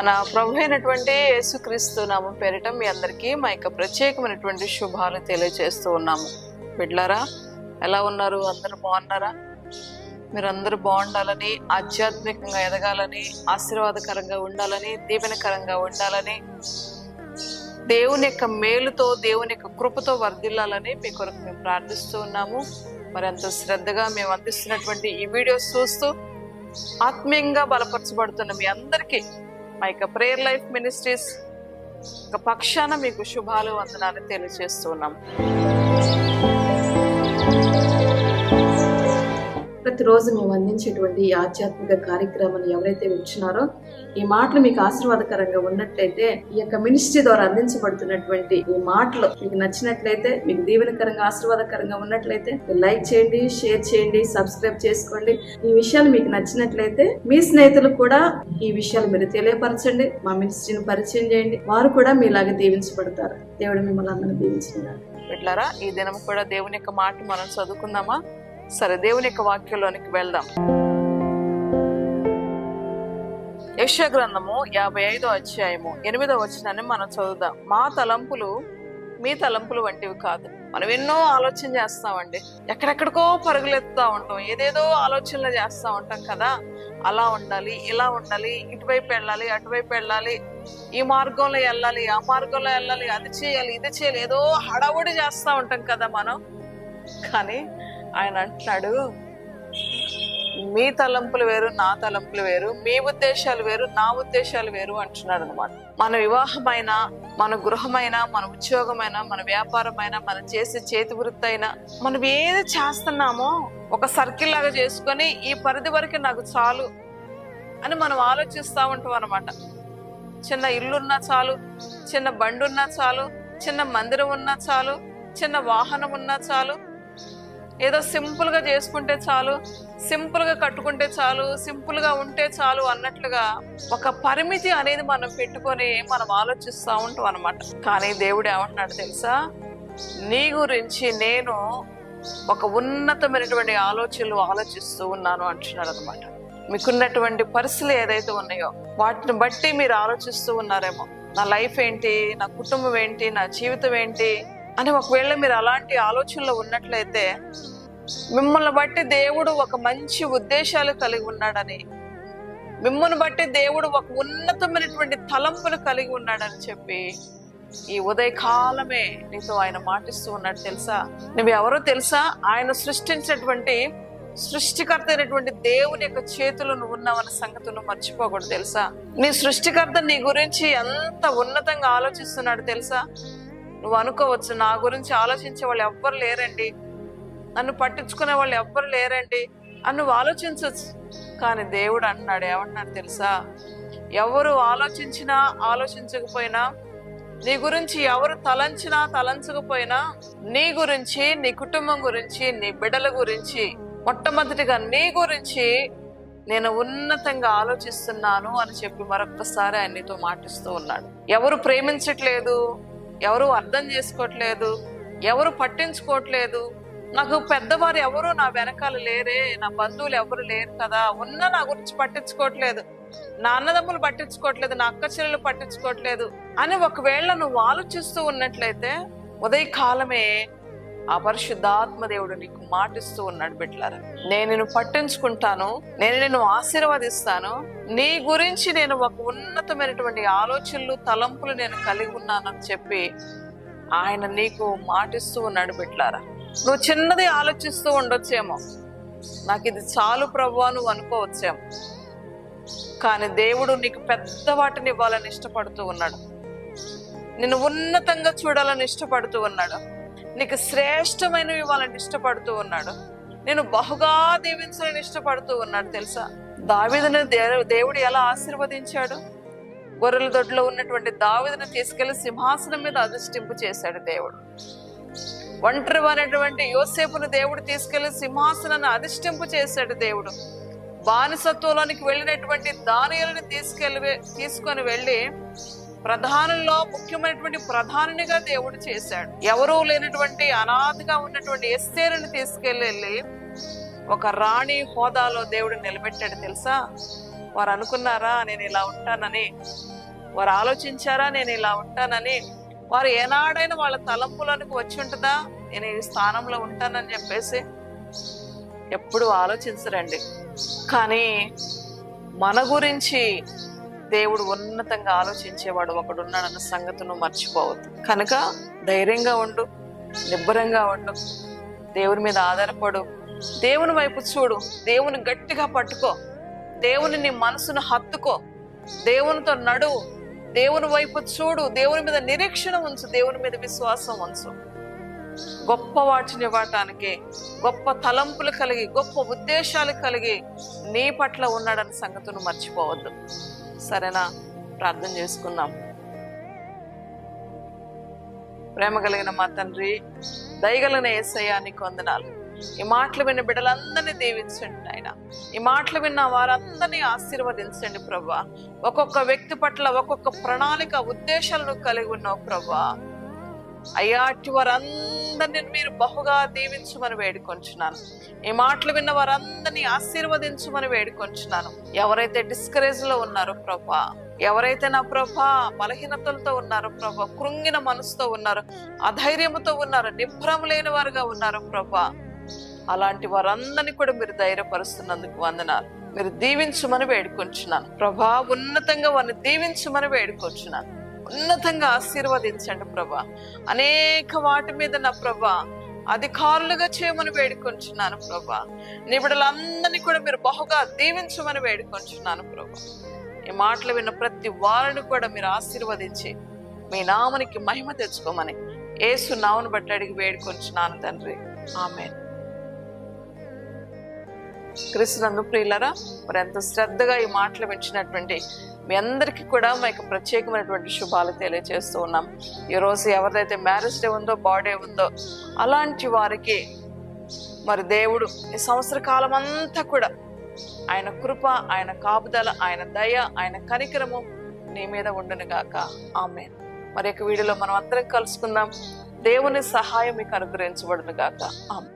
మన ప్రభు అయినటువంటి యేసుక్రీస్తు నామం పేరిట మీ అందరికీ మా యొక్క ప్రత్యేకమైనటువంటి శుభాలు తెలియజేస్తూ ఉన్నాము. బిడ్డలారా, ఎలా ఉన్నారు? అందరూ బాగున్నారా? మీరందరూ బాగుండాలని, ఆధ్యాత్మికంగా ఎదగాలని, ఆశీర్వాదకరంగా ఉండాలని, దీవెనకరంగా ఉండాలని, దేవుని యొక్క మేలుతో, దేవుని యొక్క కృపతో వర్ధిల్లాలని మీ కొరకు మేము ప్రార్థిస్తూ ఉన్నాము. మరి అంత శ్రద్ధగా మేము అందిస్తున్నటువంటి ఈ వీడియోస్ చూస్తూ ఆత్మీయంగా బలపరచబడుతున్న మీ అందరికీ మా యొక్క ప్రేయర్ లైఫ్ మినిస్ట్రీస్ పక్షాన మీకు శుభాలు, వందనాలు తెలియజేస్తూ ఉన్నాం. ప్రతిరోజు మేము అందించేటువంటి ఈ ఆధ్యాత్మిక కార్యక్రమాన్ని ఎవరైతే వింటున్నారో, ఈ మాటలు మీకు ఆశీర్వాదకరంగా ఉన్నట్లయితే, ఈ యొక్క మినిస్ట్రీ ద్వారా అందించబడుతున్నటువంటి ఈ మాటలు మీకు నచ్చినట్లయితే, మీకు దీవెనకరంగా ఆశీర్వాదకరంగా ఉన్నట్లయితే లైక్ చేయండి, షేర్ చేయండి, సబ్స్క్రైబ్ చేసుకోండి. ఈ విషయాలు మీకు నచ్చినట్లయితే మీ స్నేహితులకు కూడా ఈ విషయాలు మీరు తెలియపరచండి. మా మినిస్ట్రీని పరిచయం చేయండి, వారు కూడా మీలాగే దీవించబడతారు. దేవుడు మిమ్మల్ని అందరినీ దీవించుకున్నారు. బిడ్డలారా, ఈ దినం కూడా దేవుని యొక్క మాట మనం చదువుకుందామా? సరే, దేవుని యొక్క వాక్యంలోనికి వెళ్దాం. యెషయా గ్రంథము 55వ అధ్యాయము 8వ వచనాన్ని మనం చదువుదాం. మా తలంపులు మీ తలంపులు వంటివి కాదు. మనం ఎన్నో ఆలోచన చేస్తామండి, ఎక్కడెక్కడికో పరుగులెత్తుతా ఉంటాం, ఏదేదో ఆలోచనలు చేస్తూ ఉంటాం కదా. అలా ఉండాలి, ఇలా ఉండాలి, ఇటువైపు వెళ్ళాలి, అటువైపు వెళ్ళాలి, ఈ మార్గంలో వెళ్ళాలి, ఆ మార్గంలో వెళ్ళాలి, అది చేయాలి, ఇది చేయాలి, ఏదో హడావుడి చేస్తూ ఉంటాం కదా మనం. కానీ ఆయన అంటున్నాడు, మీ తలంపులు వేరు, నా తలంపులు వేరు, మీ ఉద్దేశాలు వేరు, నా ఉద్దేశాలు వేరు అంటున్నాడు అనమాట. మన వివాహమైన, మన గృహమైనా, మన ఉద్యోగమైనా, మన వ్యాపారమైనా, మనం చేసే చేతి వృత్తి అయినా, మనం ఏది చేస్తున్నామో ఒక సర్కిల్ లాగా చేసుకొని ఈ పరిధి వరకు నాకు చాలు అని మనం ఆలోచిస్తూ ఉంటాం అనమాట. చిన్న ఇల్లున్నా చాలు, చిన్న బండి ఉన్నా చాలు, చిన్న మందిరం ఉన్నా చాలు, చిన్న వాహనం ఉన్నా చాలు, ఏదో సింపుల్ గా చేసుకుంటే చాలు, సింపుల్ గా కట్టుకుంటే చాలు, సింపుల్ గా ఉంటే చాలు అన్నట్లుగా ఒక పరిమితి అనేది మనం పెట్టుకొని మనం ఆలోచిస్తూ ఉంటాం అనమాట. కానీ దేవుడు ఏమంటున్నాడు తెలుసా? నీ గురించి నేను ఒక ఉన్నతమైనటువంటి ఆలోచనలు ఆలోచిస్తూ ఉన్నాను అంటున్నాడు అనమాట. మీకున్నటువంటి పరిస్థితులు ఏదైతే ఉన్నాయో వాటిని బట్టి మీరు ఆలోచిస్తూ ఉన్నారేమో. నా లైఫ్ ఏంటి, నా కుటుంబం ఏంటి, నా జీవితం ఏంటి అని ఒకవేళ మీరు అలాంటి ఆలోచనలో ఉన్నట్లయితే, మిమ్మల్ని బట్టి దేవుడు ఒక మంచి ఉద్దేశాలు కలిగి ఉన్నాడని, మిమ్మల్ని బట్టి దేవుడు ఒక ఉన్నతమైనటువంటి తలంపులు కలిగి ఉన్నాడని చెప్పి ఈ ఉదయకాలమే నీతో ఆయన మాటిస్తూ ఉన్నాడు. తెలుసా? నువ్వు ఎవరో తెలుసా? ఆయన సృష్టించినటువంటి సృష్టికర్త అయినటువంటి దేవుని యొక్క చేతులు నువ్వు ఉన్నావన్న సంగతి నువ్వు మర్చిపోకూడదు. తెలుసా? నీ సృష్టికర్త నీ గురించి ఎంత ఉన్నతంగా ఆలోచిస్తున్నాడు తెలుసా? నువ్వు అనుకోవచ్చు, నా గురించి ఆలోచించే వాళ్ళు ఎవ్వరు లేరండి, నన్ను పట్టించుకునే వాళ్ళు ఎవ్వరు లేరండి అని నువ్వు ఆలోచించవచ్చు. కానీ దేవుడు అంటున్నాడు, ఏమంటున్నాడు తెలుసా? ఎవరు ఆలోచించినా ఆలోచించకపోయినా, నీ గురించి ఎవరు తలంచినా తలంచకపోయినా, నీ గురించి, నీ కుటుంబం గురించి, నీ బిడ్డల గురించి, మొట్టమొదటిగా నీ గురించి నేను ఉన్నతంగా ఆలోచిస్తున్నాను అని చెప్పి మరొకసారి ఆయన నీతో మాటిస్తూ ఉన్నాడు. ఎవరు ప్రేమించట్లేదు, ఎవరు అర్థం చేసుకోవట్లేదు, ఎవరు పట్టించుకోవట్లేదు, నాకు పెద్దవారు ఎవరు నా వెనకాల లేరే, నా బంధువులు ఎవరు లేరు కదా, ఉన్న నా గురించి పట్టించుకోవట్లేదు, నా అన్నదమ్ములు పట్టించుకోవట్లేదు, నా అక్క చెల్లెలు పట్టించుకోవట్లేదు అని ఒకవేళ నువ్వు ఆలోచిస్తూ ఉన్నట్లయితే, ఉదయకాలమే ఆ పరిశుద్ధాత్మ దేవుడు నీకు మాటిస్తూ ఉన్నాడు. బిడ్డలారా, నేను నిన్ను పట్టించుకుంటాను, నేను నిన్ను ఆశీర్వదిస్తాను, నీ గురించి నేను ఒక ఉన్నతమైనటువంటి ఆలోచనలు, తలంపులు నేను కలిగి ఉన్నానని చెప్పి ఆయన నీకు మాటిస్తూ ఉన్నాడు. బిడ్డలారా, నువ్వు చిన్నది ఆలోచిస్తూ ఉండొచ్చేమో, నాకు ఇది చాలు ప్రభువా నువ్వు అనుకోవచ్చేమో. కానీ దేవుడు నీకు పెద్ద వాటిని ఇవ్వాలని ఇష్టపడుతూ ఉన్నాడు, నిన్ను ఉన్నతంగా చూడాలని ఇష్టపడుతూ ఉన్నాడు, నీకు శ్రేష్టమైనవి ఇవ్వాలని ఇష్టపడుతూ ఉన్నాడు, నేను బహుగా దీవించాలని ఇష్టపడుతూ ఉన్నాడు. తెలుసా? దావీదుని దేవుడు ఎలా ఆశీర్వదించాడు? గొర్రెల దొడ్లో ఉన్నటువంటి దావీదుని తీసుకెళ్లి సింహాసనం మీద అధిష్ఠింపు చేశాడు దేవుడు. ఒంటరి అనేటువంటి యోసేపును దేవుడు తీసుకెళ్లి సింహాసనాన్ని అధిష్ఠింపు చేశాడు దేవుడు. బానిసత్వంలోనికి వెళ్ళినటువంటి దానియేలుని తీసుకొని వెళ్ళి ప్రధానుల్లో ముఖ్యమైనటువంటి ప్రధానిగా దేవుడు చేశాడు. ఎవరూ లేనటువంటి అనాథగా ఉన్నటువంటి ఎస్తేరుని తీసుకెళ్ళి ఒక రాణి హోదాలో దేవుడు నిలబెట్టాడు. తెలుసా? వారు అనుకున్నారా నేను ఇలా ఉంటానని? వారు ఆలోచించారా నేను ఇలా ఉంటానని? వారు ఏనాడైనా వాళ్ళ తలంపులోనికి వచ్చి ఉంటుందా నేను ఈ స్థానంలో ఉంటానని చెప్పేసి? ఎప్పుడు ఆలోచించరండి. కానీ మన గురించి దేవుడు ఉన్నతంగా ఆలోచించేవాడు ఒకడు ఉన్నాడన్న సంగతిను మర్చిపోవద్దు. కనుక ధైర్యంగా ఉండు, నిబ్బరంగా ఉండు, దేవుని మీద ఆధారపడు, దేవుని వైపు చూడు, దేవుని గట్టిగా పట్టుకో, దేవుని నీ మనసును హత్తుకో, దేవునితో నడువు, దేవుని వైపు చూడు, దేవుని మీద నిరీక్షణ ఉంచు, దేవుని మీద విశ్వాసం ఉంచు. గొప్ప వాటిని ఇవ్వటానికి, గొప్ప తలంపులు కలిగి, గొప్ప ఉద్దేశాలు కలిగి నీ పట్ల ఉన్నాడన్న సంగతిని మర్చిపోవద్దు. సరేనా? ప్రార్థన చేసుకుందాం. ప్రేమ కలిగిన మా తండ్రి, దయగలిగిన యేసయ్యా నీకు వందనాలు. ఈ మాటలు విన్న బిడ్డలందరినీ దీవించండి ఆయన. ఈ మాటలు విన్న వారందరినీ ఆశీర్వదించండి ప్రభా. ఒక్కొక్క వ్యక్తి పట్ల ఒక్కొక్క ప్రణాళిక, ఉద్దేశాలను కలిగి ఉన్నావు ప్రభా. అయ్యా, అట్టి వారందరినీ మీరు బహుగా దీవించమని వేడుకొంచున్నాను. ఈ మాటలు విన్న వారందరినీ ఆశీర్వదించమని వేడుకొంచున్నాను. ఎవరైతే డిస్కరేజ్ లో ఉన్నారో ప్రభా, ఎవరైతే నా ప్రభా బలహీనతలతో ఉన్నారో ప్రభా, కృంగిన మనసుతో ఉన్నారు, అధైర్యముతో ఉన్నారు, నిభ్రం లేని వారుగా ఉన్నారు ప్రభా, అలాంటి వారందరినీ కూడా మీరు ధైర్యపరుస్తున్నందుకు వందనాలు. మీరు దీవించమని వేడుకొంచున్నాను ప్రభా. ఉన్నతంగా వారిని దీవించమని వేడుకొంచున్నాను. ఉన్నతంగా ఆశీర్వదించండి ప్రభా. అనేక వాటి మీద నా ప్రభా అధికారులుగా చేయమని వేడుకొంచున్నాను ప్రభా. నీ బిడ్డలందరినీ కూడా మీరు బహుగా దీవించమని వేడుకొంచున్నాను ప్రభా. ఈ మాటలు విన్న ప్రతి వారిని కూడా మీరు ఆశీర్వదించి మీ నామనికి మహిమ తెచ్చుకోమని యేసు నామమును బట్టి అడిగి వేడుకొంచున్నాను తండ్రి. ఆమేన్. క్రీస్తునందు ప్రియులారా, మరి ఎంతో శ్రద్ధగా ఈ మాటలు వింటున్నటువంటి మీ అందరికీ కూడా మీకు ప్రత్యేకమైనటువంటి శుభాలు తెలియజేస్తూ ఉన్నాం. ఈరోజు ఎవరిదైతే మ్యారేజ్ డే ఉందో, బర్త్డే ఉందో, అలాంటి వారికి మరి దేవుడు ఈ సంవత్సర కాలం అంతా కూడా ఆయన కృప, ఆయన కాపుదల, ఆయన దయ, ఆయన కనికరము నీ మీద ఉండును గాక. ఆమేన్. మరి యొక్క వీడియోలో మనం అందరం కలుసుకుందాం. దేవుని సహాయం మీకు అనుగ్రహించబడును గాక. ఆమేన్.